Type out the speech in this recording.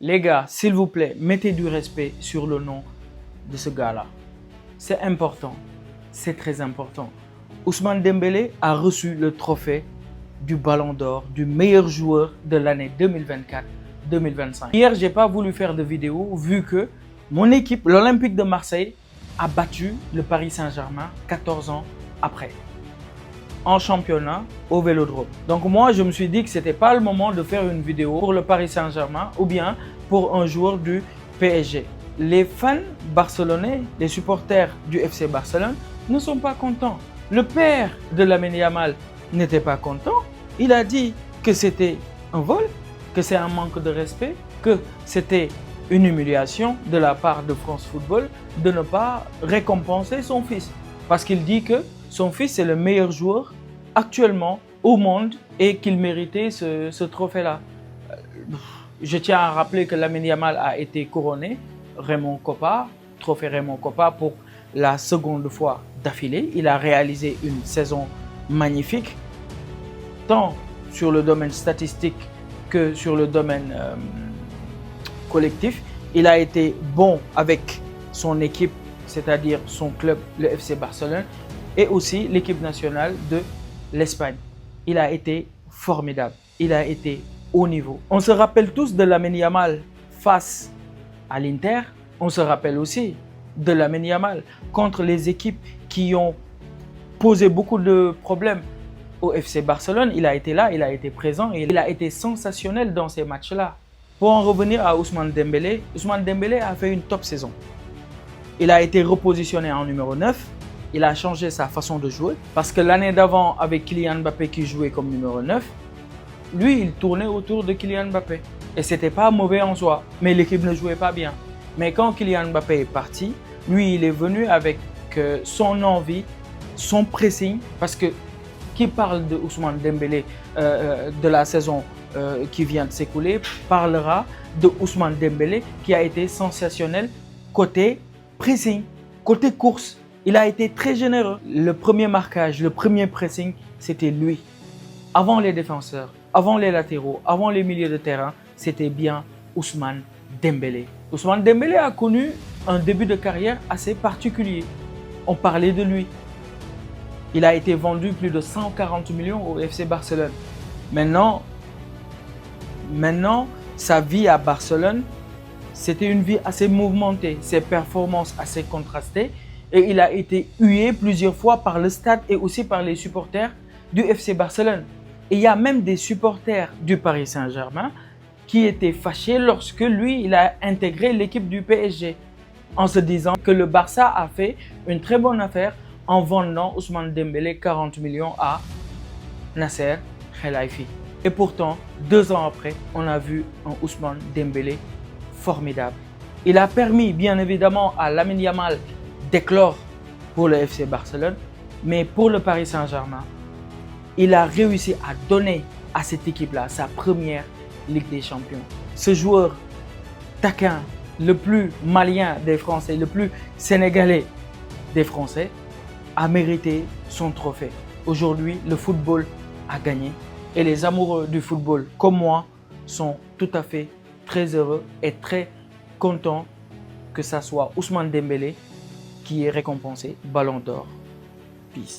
Les gars, s'il vous plaît, mettez du respect sur le nom de ce gars-là. C'est important, c'est très important. Ousmane Dembélé a reçu le trophée du Ballon d'Or du meilleur joueur de l'année 2024-2025. Hier, je n'ai pas voulu faire de vidéo vu que mon équipe, l'Olympique de Marseille, a battu le Paris Saint-Germain 14 ans après, en championnat au Vélodrome. Donc moi, je me suis dit que ce n'était pas le moment de faire une vidéo pour le Paris Saint-Germain ou bien pour un joueur du PSG. Les fans barcelonais, les supporters du FC Barcelone ne sont pas contents. Le père de Lamine Yamal n'était pas content. Il a dit que c'était un vol, que c'est un manque de respect, que c'était une humiliation de la part de France Football de ne pas récompenser son fils. Parce qu'il dit que son fils est le meilleur joueur actuellement au monde et qu'il méritait ce trophée-là. Je tiens à rappeler que Lamine Yamal a été couronné Raymond Kopa, trophée Raymond Kopa pour la seconde fois d'affilée. Il a réalisé une saison magnifique, tant sur le domaine statistique que sur le domaine collectif. Il a été bon avec son équipe, c'est-à-dire son club, le FC Barcelone, et aussi l'équipe nationale de l'Espagne. Il a été formidable, il a été haut niveau. On se rappelle tous de Lamine Yamal face à l'Inter. On se rappelle aussi de Lamine Yamal contre les équipes qui ont posé beaucoup de problèmes au FC Barcelone. Il a été là, il a été présent et il a été sensationnel dans ces matchs-là. Pour en revenir à Ousmane Dembélé a fait une top saison. Il a été repositionné en numéro 9. Il a changé sa façon de jouer parce que l'année d'avant, avec Kylian Mbappé qui jouait comme numéro 9, lui, il tournait autour de Kylian Mbappé. Et ce n'était pas mauvais en soi, mais l'équipe ne jouait pas bien. Mais quand Kylian Mbappé est parti, lui, il est venu avec son envie, son pressing, parce que qui parle de Ousmane Dembélé de la saison qui vient de s'écouler, parlera de Ousmane Dembélé qui a été sensationnel côté pressing, côté course. Il a été très généreux. Le premier marquage, le premier pressing, c'était lui. Avant les défenseurs, avant les latéraux, avant les milieux de terrain, c'était bien Ousmane Dembélé. Ousmane Dembélé a connu un début de carrière assez particulier. On parlait de lui. Il a été vendu plus de 140 millions au FC Barcelone. Maintenant, sa vie à Barcelone, c'était une vie assez mouvementée, ses performances assez contrastées. Et il a été hué plusieurs fois par le stade et aussi par les supporters du FC Barcelone. Et il y a même des supporters du Paris Saint-Germain qui étaient fâchés lorsque lui, il a intégré l'équipe du PSG en se disant que le Barça a fait une très bonne affaire en vendant Ousmane Dembélé 40 millions à Nasser Khelaifi. Et pourtant, 2 ans après, on a vu un Ousmane Dembélé formidable. Il a permis bien évidemment à Lamine Yamal d'éclore pour le FC Barcelone, mais pour le Paris Saint-Germain, il a réussi à donner à cette équipe-là sa première Ligue des Champions. Ce joueur taquin, le plus malien des Français, le plus sénégalais des Français, a mérité son trophée. Aujourd'hui, le football a gagné et les amoureux du football comme moi sont tout à fait très heureux et très contents que ça soit Ousmane Dembélé qui est récompensé Ballon d'Or. Peace.